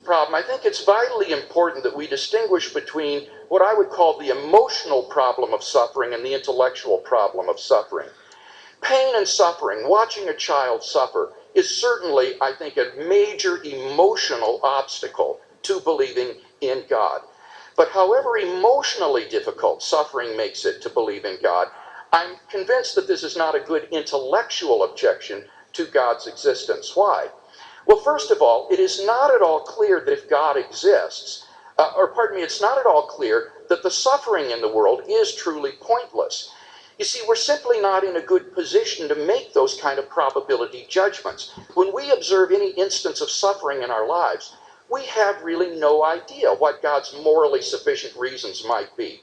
problem, I think it's vitally important that we distinguish between what I would call the emotional problem of suffering and the intellectual problem of suffering. Pain and suffering, watching a child suffer, is certainly, I think, a major emotional obstacle to believing in God. But however emotionally difficult suffering makes it to believe in God, I'm convinced that this is not a good intellectual objection to God's existence. Why? Well, first of all, it is not at all clear that if God exists, it's not at all clear that the suffering in the world is truly pointless. You see, we're simply not in a good position to make those kind of probability judgments. When we observe any instance of suffering in our lives, we have really no idea what God's morally sufficient reasons might be.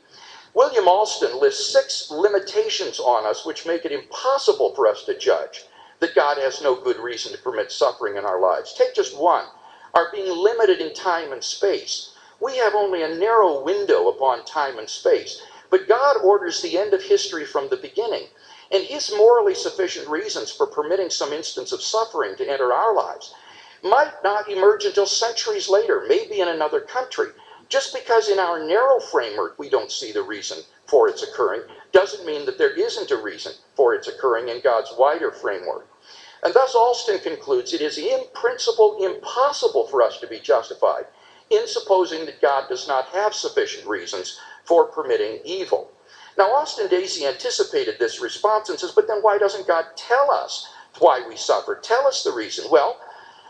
William Alston lists 6 limitations on us which make it impossible for us to judge that God has no good reason to permit suffering in our lives. Take just one, our being limited in time and space. We have only a narrow window upon time and space, but God orders the end of history from the beginning, and his morally sufficient reasons for permitting some instance of suffering to enter our lives might not emerge until centuries later, maybe in another country. Just because in our narrow framework we don't see the reason for its occurring doesn't mean that there isn't a reason for its occurring in God's wider framework. And thus Alston concludes it is in principle impossible for us to be justified in supposing that God does not have sufficient reasons for permitting evil. Now Austin Daisy anticipated this response and says, but then why doesn't God tell us why we suffer? Tell us the reason. Well,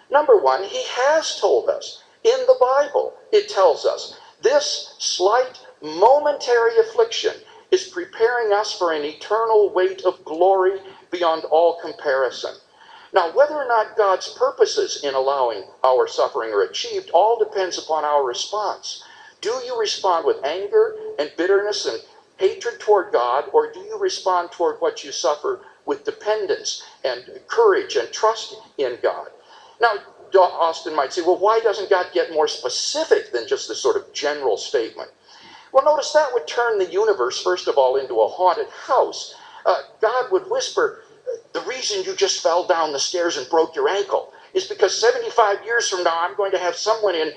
number one, he has told us. In the Bible, it tells us this slight momentary affliction is preparing us for an eternal weight of glory beyond all comparison. Now, whether or not God's purposes in allowing our suffering are achieved all depends upon our response. Do you respond with anger and bitterness and hatred toward God, or do you respond toward what you suffer with dependence and courage and trust in God? Now, Austin might say, well, why doesn't God get more specific than just this sort of general statement? Well, notice that would turn the universe, first of all, into a haunted house. God would whisper, the reason you just fell down the stairs and broke your ankle is because 75 years from now, I'm going to have someone in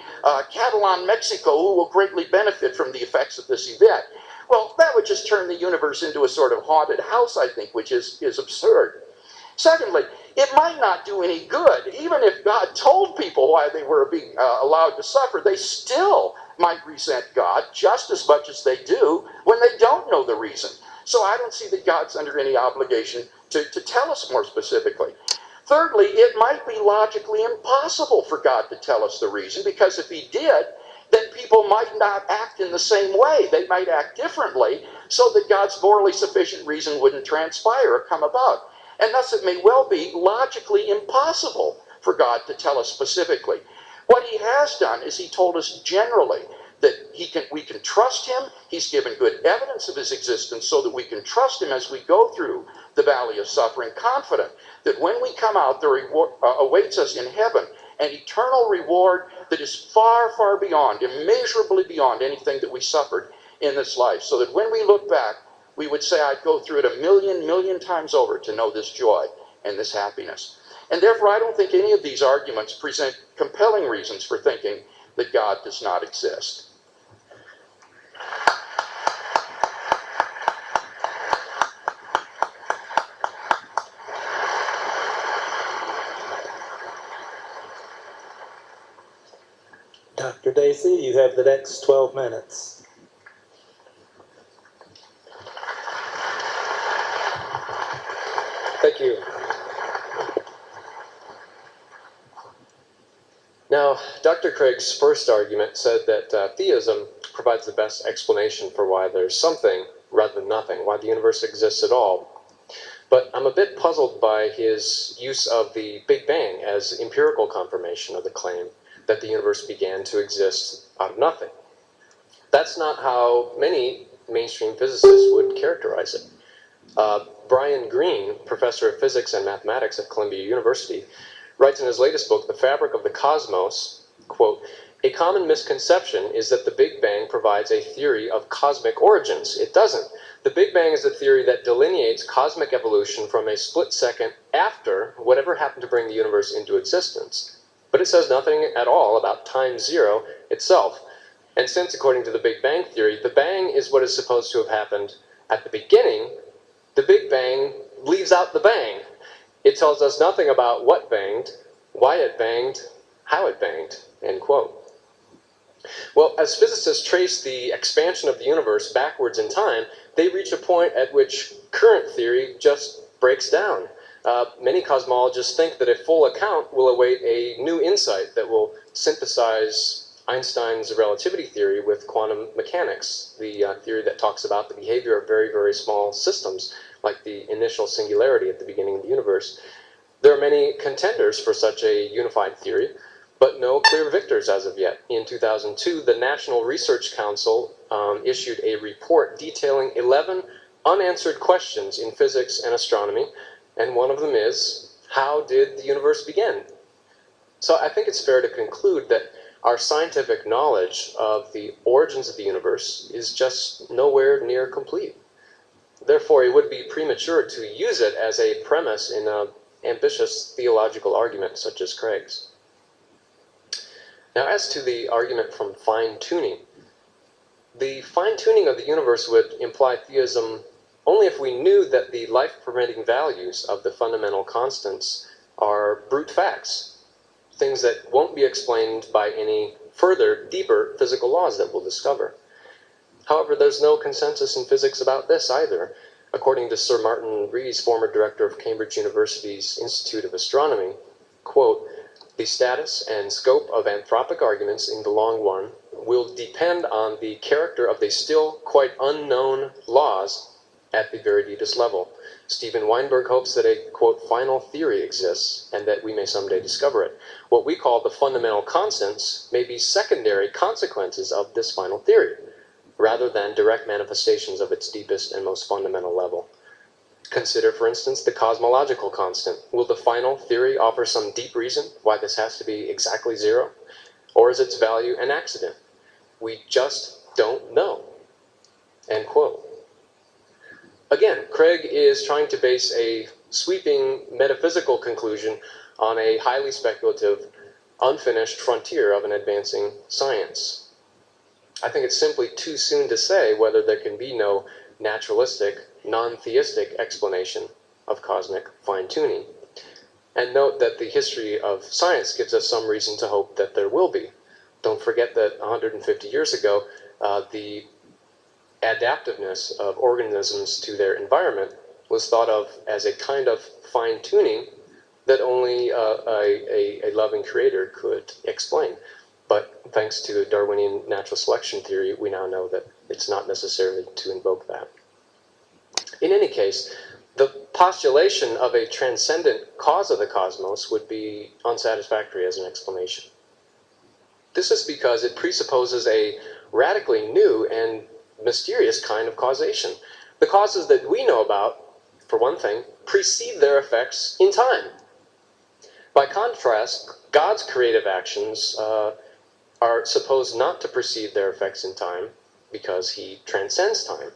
Catalan, Mexico, who will greatly benefit from the effects of this event. Well, that would just turn the universe into a sort of haunted house, I think, which is absurd. Secondly, it might not do any good. Even if God told people why they were being allowed to suffer, they still might resent God just as much as they do when they don't know the reason. So I don't see that God's under any obligation to tell us more specifically. Thirdly, it might be logically impossible for God to tell us the reason, because if he did, then people might not act in the same way. They might act differently so that God's morally sufficient reason wouldn't transpire or come about. And thus it may well be logically impossible for God to tell us specifically. What he has done is he told us generally that we can trust him. He's given good evidence of his existence so that we can trust him as we go through the valley of suffering, confident that when we come out, there awaits us in heaven an eternal reward that is far, far beyond, immeasurably beyond anything that we suffered in this life. So that when we look back, we would say, I'd go through it a million times over to know this joy and this happiness. And therefore, I don't think any of these arguments present compelling reasons for thinking that God does not exist. Dr. Daisy, you have the next 12 minutes. Thank you. Now, Dr. Craig's first argument said that theism provides the best explanation for why there's something rather than nothing, why the universe exists at all. But I'm a bit puzzled by his use of the Big Bang as empirical confirmation of the claim that the universe began to exist out of nothing. That's not how many mainstream physicists would characterize it. Brian Greene, professor of physics and mathematics at Columbia University, writes in his latest book, The Fabric of the Cosmos, quote, "A common misconception is that the Big Bang provides a theory of cosmic origins. It doesn't. The Big Bang is a theory that delineates cosmic evolution from a split second after whatever happened to bring the universe into existence. But But it says nothing at all about time zero itself. And since, according to the Big Bang Theory, the bang is what is supposed to have happened at the beginning, the Big Bang leaves out the bang. It tells us nothing about what banged, why it banged, how it banged, end quote. Well, as physicists trace the expansion of the universe backwards in time, they reach a point at which current theory just breaks down. Many cosmologists think that a full account will await a new insight that will synthesize Einstein's relativity theory with quantum mechanics, the theory that talks about the behavior of very, very small systems, like the initial singularity at the beginning of the universe. There are many contenders for such a unified theory, but no clear victors as of yet. In 2002, the National Research Council issued a report detailing 11 unanswered questions in physics and astronomy, and one of them is, how did the universe begin? So I think it's fair to conclude that our scientific knowledge of the origins of the universe is just nowhere near complete. Therefore, it would be premature to use it as a premise in an ambitious theological argument such as Craig's. Now, as to the argument from fine-tuning, the fine-tuning of the universe would imply theism only if we knew that the life-permitting values of the fundamental constants are brute facts, things that won't be explained by any further, deeper physical laws that we'll discover. However, there's no consensus in physics about this either. According to Sir Martin Rees, former director of Cambridge University's Institute of Astronomy, quote, "The status and scope of anthropic arguments in the long run will depend on the character of the still quite unknown laws at the very deepest level. Steven Weinberg hopes that a, quote, final theory exists and that we may someday discover it. What we call the fundamental constants may be secondary consequences of this final theory, rather than direct manifestations of its deepest and most fundamental level. Consider, for instance, the cosmological constant. Will the final theory offer some deep reason why this has to be exactly zero? Or is its value an accident? We just don't know." End quote. Again, Craig is trying to base a sweeping metaphysical conclusion on a highly speculative, unfinished frontier of an advancing science. I think it's simply too soon to say whether there can be no naturalistic, non-theistic explanation of cosmic fine-tuning. And note that the history of science gives us some reason to hope that there will be. Don't forget that 150 years ago, the adaptiveness of organisms to their environment was thought of as a kind of fine-tuning that only a loving creator could explain. But thanks to Darwinian natural selection theory, we now know that it's not necessarily to invoke that. In any case, the postulation of a transcendent cause of the cosmos would be unsatisfactory as an explanation. This is because it presupposes a radically new and mysterious kind of causation. The causes that we know about, for one thing, precede their effects in time. By contrast, God's creative actions are supposed not to precede their effects in time because he transcends time.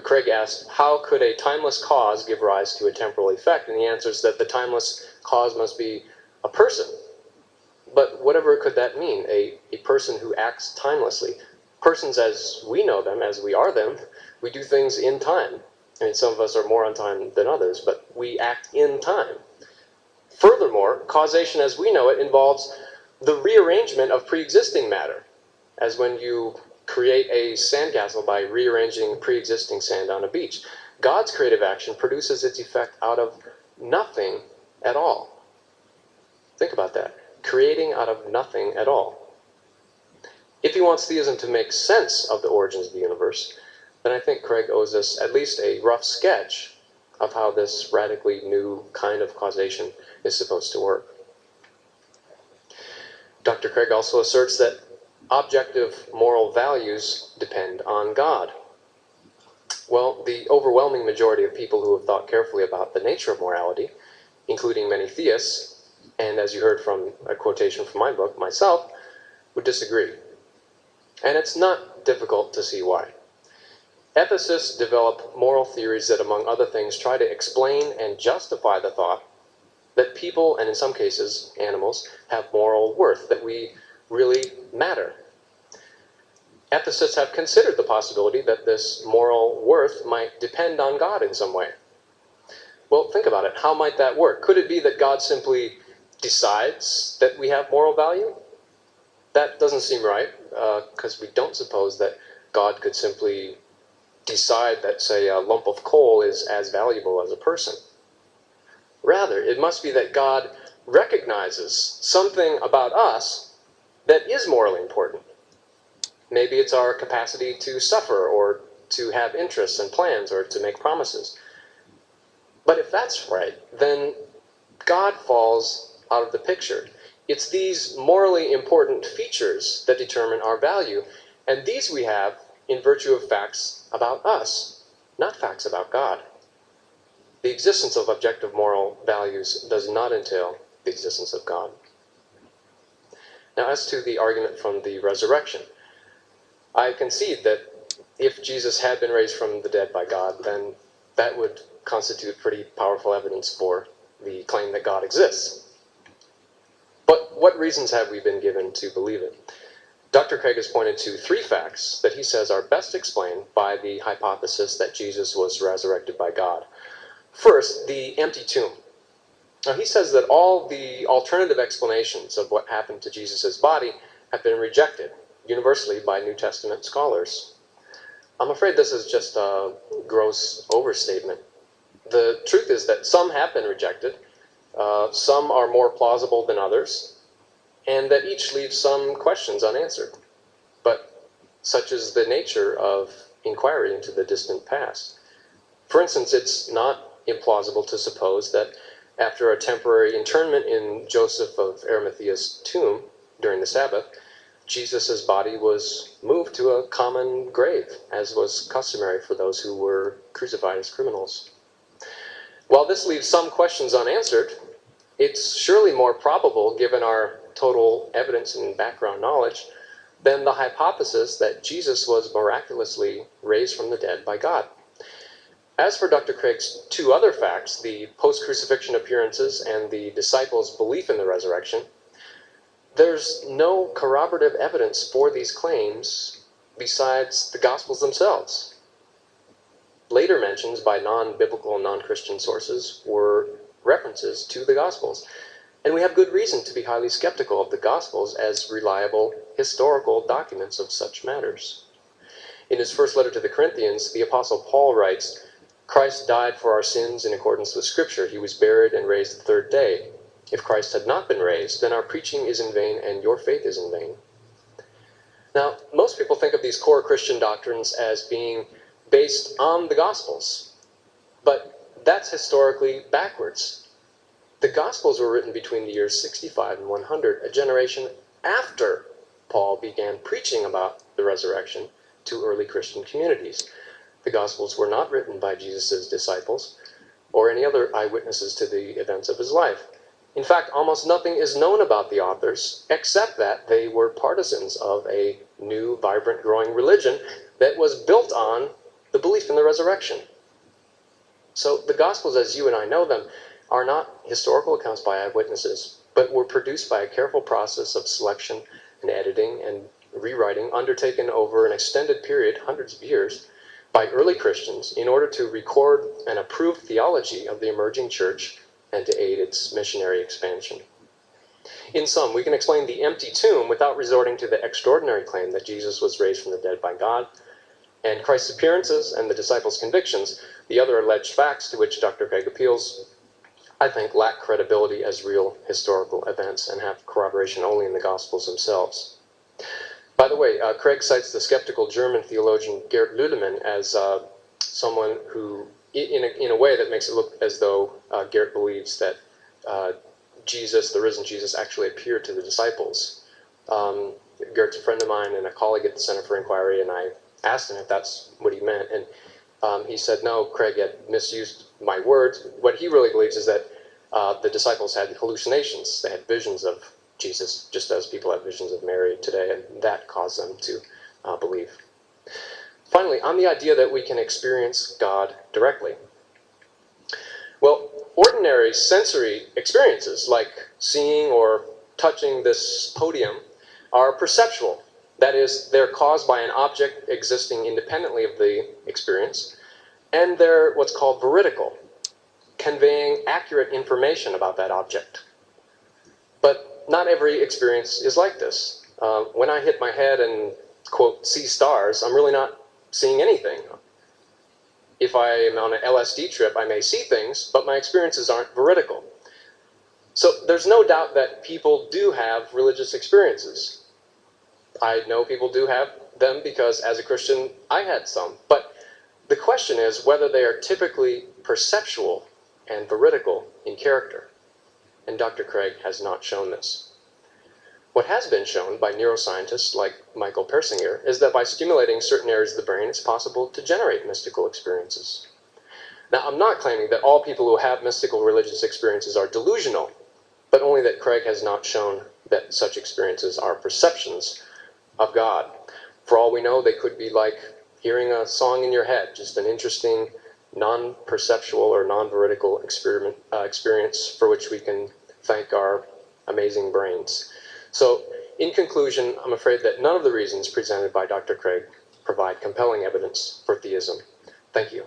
Craig asked, how could a timeless cause give rise to a temporal effect? And the answer is that the timeless cause must be a person. But whatever could that mean? A person who acts timelessly. Persons as we know them, as we are them, we do things in time. I mean, some of us are more on time than others, but we act in time. Furthermore, causation as we know it involves the rearrangement of pre-existing matter, as when you create a sandcastle by rearranging pre-existing sand on a beach. God's creative action produces its effect out of nothing at all. Think about that. Creating out of nothing at all. If he wants theism to make sense of the origins of the universe, then I think Craig owes us at least a rough sketch of how this radically new kind of causation is supposed to work. Dr. Craig also asserts that objective moral values depend on God. Well, the overwhelming majority of people who have thought carefully about the nature of morality, including many theists, and as you heard from a quotation from my book, myself, would disagree. And it's not difficult to see why. Ethicists develop moral theories that, among other things, try to explain and justify the thought that people, and in some cases animals, have moral worth, that we really matter. Ethicists have considered the possibility that this moral worth might depend on God in some way. Well, think about it. How might that work? Could it be that God simply decides that we have moral value? That doesn't seem right, because we don't suppose that God could simply decide that, say, a lump of coal is as valuable as a person. Rather, it must be that God recognizes something about us that is morally important. Maybe it's our capacity to suffer, or to have interests and plans, or to make promises. But if that's right, then God falls out of the picture. It's these morally important features that determine our value, and these we have in virtue of facts about us, not facts about God. The existence of objective moral values does not entail the existence of God. Now, as to the argument from the resurrection, I concede that if Jesus had been raised from the dead by God, then that would constitute pretty powerful evidence for the claim that God exists. But what reasons have we been given to believe it? Dr. Craig has pointed to 3 facts that he says are best explained by the hypothesis that Jesus was resurrected by God. First, the empty tomb. Now, he says that all the alternative explanations of what happened to Jesus' body have been rejected universally by New Testament scholars. I'm afraid this is just a gross overstatement. The truth is that some have been rejected, some are more plausible than others, and that each leaves some questions unanswered. But such is the nature of inquiry into the distant past. For instance, it's not implausible to suppose that after a temporary internment in Joseph of Arimathea's tomb during the Sabbath, Jesus' body was moved to a common grave, as was customary for those who were crucified as criminals. While this leaves some questions unanswered, it's surely more probable, given our total evidence and background knowledge, than the hypothesis that Jesus was miraculously raised from the dead by God. As for Dr. Craig's 2 other facts, the post-crucifixion appearances and the disciples' belief in the resurrection, there's no corroborative evidence for these claims besides the Gospels themselves. Later mentions by non-biblical and non-Christian sources were references to the Gospels. And we have good reason to be highly skeptical of the Gospels as reliable historical documents of such matters. In his first letter to the Corinthians, the Apostle Paul writes, "Christ died for our sins in accordance with Scripture. He was buried and raised the 3rd day. If Christ had not been raised, then our preaching is in vain and your faith is in vain." Now, most people think of these core Christian doctrines as being based on the Gospels, but that's historically backwards. The Gospels were written between the years 65 and 100, a generation after Paul began preaching about the resurrection to early Christian communities. The Gospels were not written by Jesus' disciples or any other eyewitnesses to the events of his life. In fact, almost nothing is known about the authors except that they were partisans of a new, vibrant, growing religion that was built on the belief in the resurrection. So the Gospels, as you and I know them, are not historical accounts by eyewitnesses, but were produced by a careful process of selection and editing and rewriting undertaken over an extended period, hundreds of years, by early Christians in order to record an approved theology of the emerging church and to aid its missionary expansion. In sum, we can explain the empty tomb without resorting to the extraordinary claim that Jesus was raised from the dead by God, and Christ's appearances and the disciples' convictions, the other alleged facts to which Dr. Craig appeals, I think lack credibility as real historical events and have corroboration only in the Gospels themselves. By the way, Craig cites the skeptical German theologian Gerd Lüdemann as someone who, in a way that makes it look as though Gerd believes that Jesus, the risen Jesus, actually appeared to the disciples. Gerd's a friend of mine and a colleague at the Center for Inquiry, and I asked him if that's what he meant, and he said, no, Craig had misused my words. What he really believes is that the disciples had hallucinations. They had visions of Jesus, just as people have visions of Mary today, and that caused them to believe. Finally, on the idea that we can experience God directly. Well, ordinary sensory experiences, like seeing or touching this podium, are perceptual. That is, they're caused by an object existing independently of the experience, and they're what's called veridical, conveying accurate information about that object. But not every experience is like this. When I hit my head and, quote, see stars, I'm really not seeing anything. If I am on an LSD trip, I may see things, but my experiences aren't veridical. So there's no doubt that people do have religious experiences. I know people do have them because as a Christian, I had some. But the question is whether they are typically perceptual and veridical in character. And Dr. Craig has not shown this. What has been shown by neuroscientists like Michael Persinger is that by stimulating certain areas of the brain, it's possible to generate mystical experiences. Now, I'm not claiming that all people who have mystical religious experiences are delusional, but only that Craig has not shown that such experiences are perceptions of God. For all we know, they could be like hearing a song in your head, just an interesting, non-perceptual or non-veridical experience for which we can thank our amazing brains. So, in conclusion, I'm afraid that none of the reasons presented by Dr. Craig provide compelling evidence for theism. Thank you.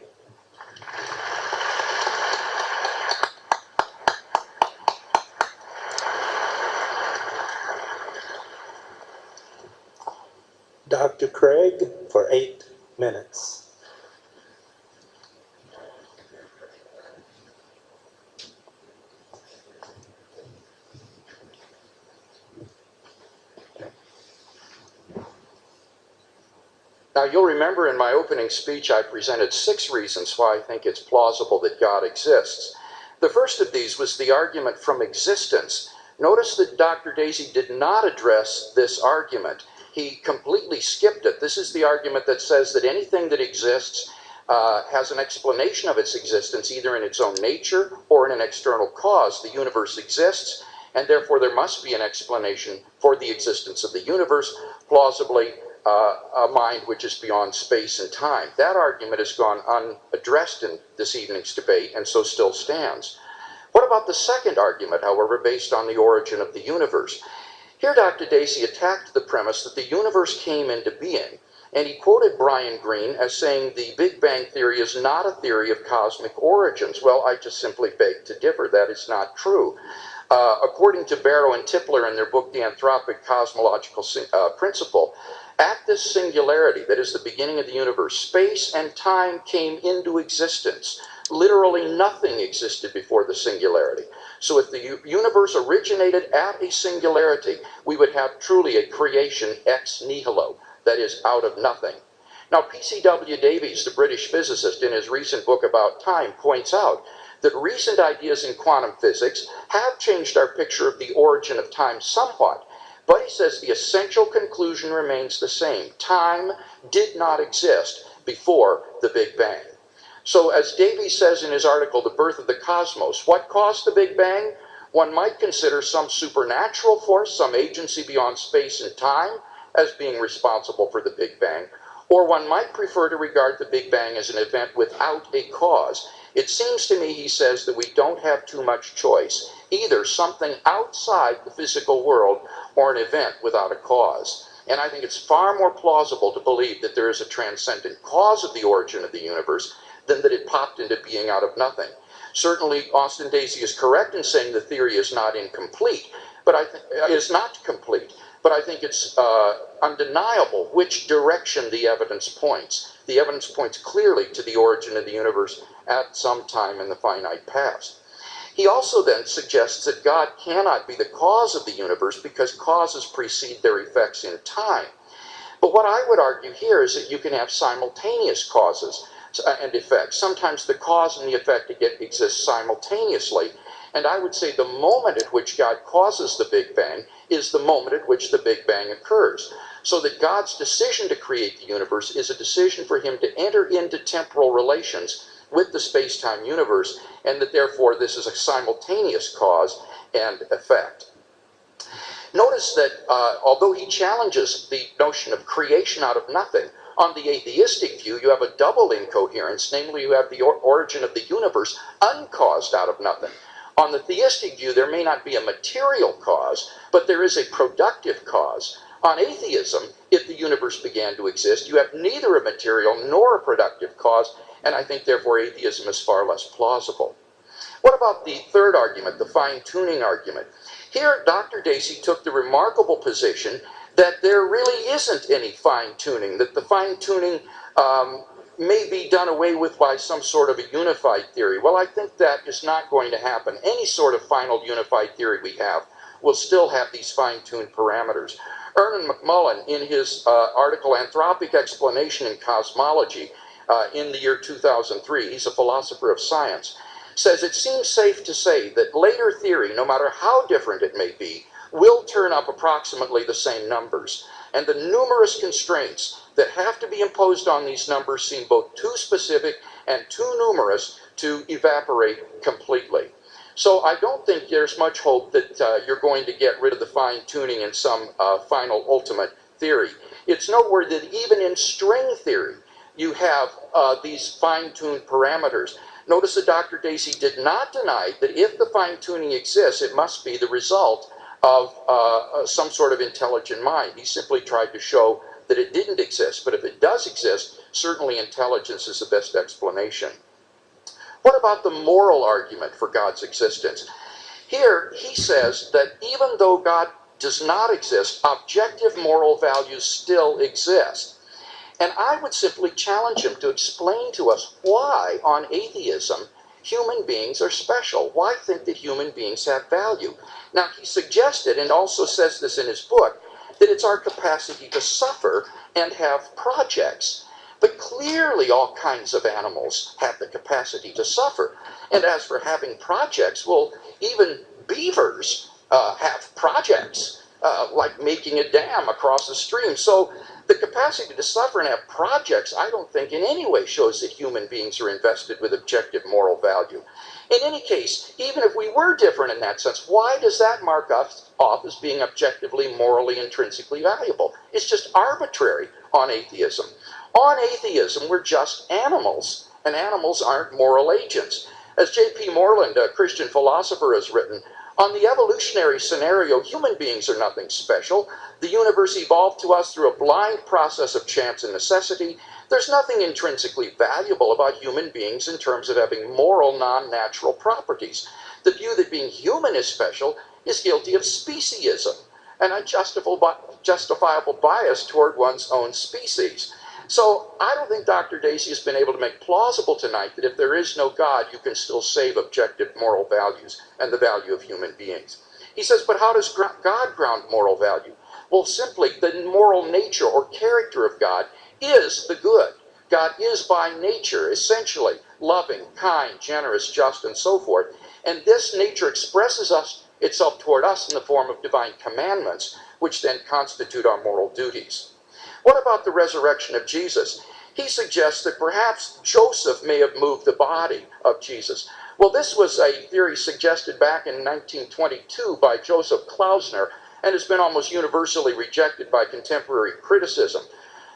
Dr. Craig for 8 minutes. Now, you'll remember in my opening speech, I presented 6 reasons why I think it's plausible that God exists. The first of these was the argument from existence. Notice that Dr. Dacey did not address this argument. He completely skipped it. This is the argument that says that anything that exists has an explanation of its existence, either in its own nature or in an external cause. The universe exists, and therefore there must be an explanation for the existence of the universe, plausibly a mind which is beyond space and time. That argument has gone unaddressed in this evening's debate, and so still stands. What about the second argument, however, based on the origin of the universe? Here Dr. Dacey attacked the premise that the universe came into being, and he quoted Brian Greene as saying the Big Bang Theory is not a theory of cosmic origins. Well, I just simply beg to differ. That is not true. According to Barrow and Tipler in their book, The Anthropic Cosmological Principle, at this singularity, that is the beginning of the universe, space and time came into existence. Literally nothing existed before the singularity. So if the universe originated at a singularity, we would have truly a creation ex nihilo, that is, out of nothing. Now, P.C.W. Davies, the British physicist, in his recent book about time, points out that recent ideas in quantum physics have changed our picture of the origin of time somewhat. But he says the essential conclusion remains the same. Time did not exist before the Big Bang. So as Davies says in his article, The Birth of the Cosmos, what caused the Big Bang? One might consider some supernatural force, some agency beyond space and time, as being responsible for the Big Bang. Or one might prefer to regard the Big Bang as an event without a cause. It seems to me, he says, that we don't have too much choice. Either something outside the physical world or an event without a cause. And I think it's far more plausible to believe that there is a transcendent cause of the origin of the universe than that it popped into being out of nothing. Certainly, Austin Dacey is correct in saying the theory is not incomplete, but is not complete. But I think it's undeniable which direction the evidence points. The evidence points clearly to the origin of the universe at some time in the finite past. He also then suggests that God cannot be the cause of the universe because causes precede their effects in time. But what I would argue here is that you can have simultaneous causes and effects. Sometimes the cause and the effect exist simultaneously. And I would say the moment at which God causes the Big Bang is the moment at which the Big Bang occurs. So that God's decision to create the universe is a decision for him to enter into temporal relations with the space-time universe, and that therefore this is a simultaneous cause and effect. Notice that although he challenges the notion of creation out of nothing, On the atheistic view, you have a double incoherence, namely you have the origin of the universe uncaused out of nothing. On the theistic view, there may not be a material cause, but there is a productive cause. On atheism, if the universe began to exist, you have neither a material nor a productive cause, and I think therefore atheism is far less plausible. What about the third argument, the fine-tuning argument? Here, Dr. Dacey took the remarkable position that there really isn't any fine-tuning, that the fine-tuning may be done away with by some sort of a unified theory. Well, I think that is not going to happen. Any sort of final unified theory we have will still have these fine-tuned parameters. Ernan McMullen, in his article Anthropic Explanation in Cosmology in the year 2003, he's a philosopher of science, says it seems safe to say that later theory, no matter how different it may be, will turn up approximately the same numbers. And the numerous constraints that have to be imposed on these numbers seem both too specific and too numerous to evaporate completely. So I don't think there's much hope that you're going to get rid of the fine-tuning in some final ultimate theory. It's noteworthy that even in string theory, you have these fine-tuned parameters. Notice that Dr. Dacey did not deny that if the fine-tuning exists, it must be the result of some sort of intelligent mind. He simply tried to show that it didn't exist. But if it does exist, certainly intelligence is the best explanation. What about the moral argument for God's existence? Here, he says that even though God does not exist, objective moral values still exist. And I would simply challenge him to explain to us why, on atheism, human beings are special. Why think that human beings have value? Now, he suggested, and also says this in his book, that it's our capacity to suffer and have projects. But clearly all kinds of animals have the capacity to suffer. And as for having projects, well, even beavers have projects, like making a dam across a stream. So the capacity to suffer and have projects, I don't think in any way shows that human beings are invested with objective moral value. In any case, even if we were different in that sense, why does that mark us off as being objectively, morally, intrinsically valuable? It's just arbitrary on atheism. On atheism, we're just animals, and animals aren't moral agents. As J.P. Moreland, a Christian philosopher, has written, on the evolutionary scenario, human beings are nothing special. The universe evolved to us through a blind process of chance and necessity. There's nothing intrinsically valuable about human beings in terms of having moral, non-natural properties. The view that being human is special is guilty of speciesism, an unjustifiable bias toward one's own species. So I don't think Dr. Dacey has been able to make plausible tonight that if there is no God, you can still save objective moral values and the value of human beings. He says, but how does God ground moral value? Well, simply the moral nature or character of God is the good. God is by nature, essentially, loving, kind, generous, just, and so forth. And this nature expresses itself toward us in the form of divine commandments, which then constitute our moral duties. What about the resurrection of Jesus? He suggests that perhaps Joseph may have moved the body of Jesus. Well, this was a theory suggested back in 1922 by Joseph Klausner and has been almost universally rejected by contemporary criticism.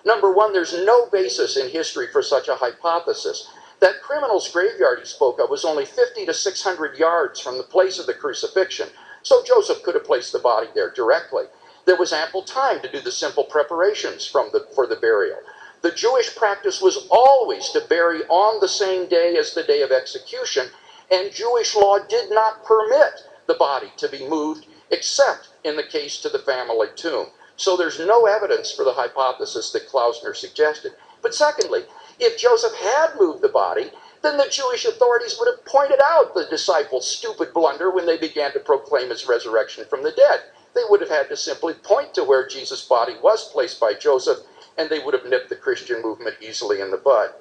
Number one, there's no basis in history for such a hypothesis. That criminal's graveyard he spoke of was only 50 to 600 yards from the place of the crucifixion, so Joseph could have placed the body there directly. There was ample time to do the simple preparations for the burial. The Jewish practice was always to bury on the same day as the day of execution, and Jewish law did not permit the body to be moved except in the case to the family tomb. So there's no evidence for the hypothesis that Klausner suggested. But secondly, if Joseph had moved the body, then the Jewish authorities would have pointed out the disciples' stupid blunder when they began to proclaim his resurrection from the dead. They would have had to simply point to where Jesus' body was placed by Joseph, and they would have nipped the Christian movement easily in the bud.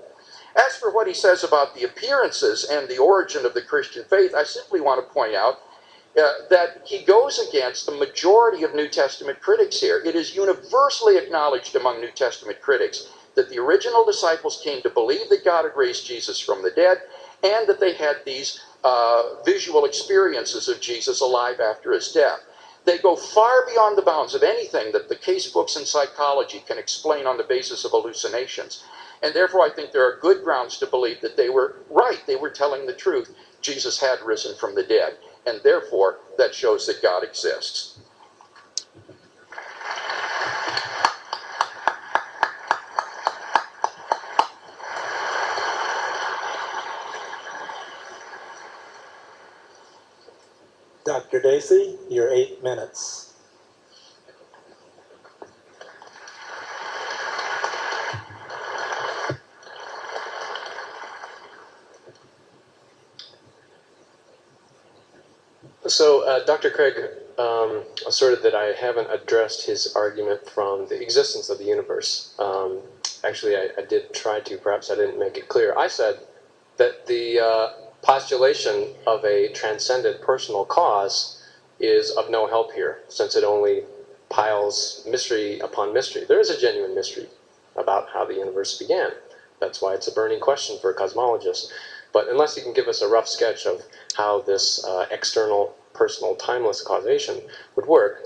As for what he says about the appearances and the origin of the Christian faith, I simply want to point out that he goes against the majority of New Testament critics here. It is universally acknowledged among New Testament critics that the original disciples came to believe that God had raised Jesus from the dead, and that they had these visual experiences of Jesus alive after his death. They go far beyond the bounds of anything that the case books in psychology can explain on the basis of hallucinations. And therefore, I think there are good grounds to believe that they were right. They were telling the truth. Jesus had risen from the dead. And therefore, that shows that God exists. Dr. Dacey, your 8 minutes. So Dr. Craig asserted that I haven't addressed his argument from the existence of the universe. Actually, I did try to. Perhaps I didn't make it clear. I said that the postulation of a transcendent personal cause is of no help here, since it only piles mystery upon mystery. There is a genuine mystery about how the universe began. That's why it's a burning question for a cosmologist. But unless you can give us a rough sketch of how this external, personal, timeless causation would work,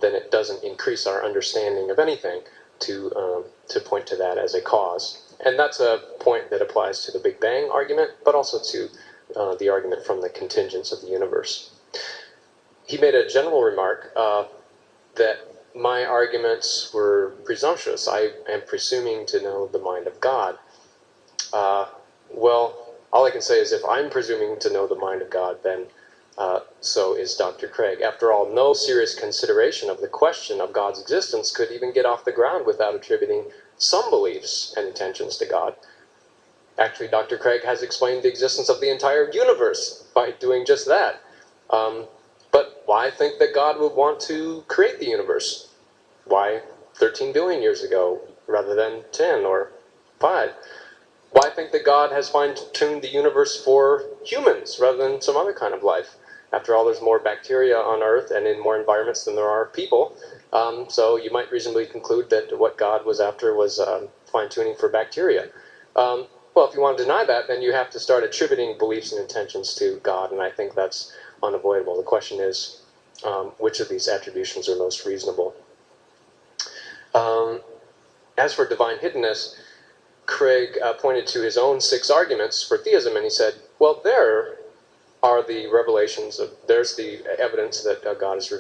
then it doesn't increase our understanding of anything to point to that as a cause. And that's a point that applies to the Big Bang argument, but also to the argument from the contingents of the universe. He made a general remark that my arguments were presumptuous. I am presuming to know the mind of God. Well, all I can say is if I'm presuming to know the mind of God, then so is Dr. Craig. After all, no serious consideration of the question of God's existence could even get off the ground without attributing some beliefs and intentions to God. Actually, Dr. Craig has explained the existence of the entire universe by doing just that. But why think that God would want to create the universe? Why 13 billion years ago rather than 10 or 5? Why think that God has fine-tuned the universe for humans rather than some other kind of life? After all, there's more bacteria on Earth and in more environments than there are people. So you might reasonably conclude that what God was after was fine-tuning for bacteria. Well, if you want to deny that, then you have to start attributing beliefs and intentions to God, and I think that's unavoidable. The question is, which of these attributions are most reasonable? As for divine hiddenness, Craig pointed to his own 6 arguments for theism, and he said, well, there are the revelations of, there's the evidence that God is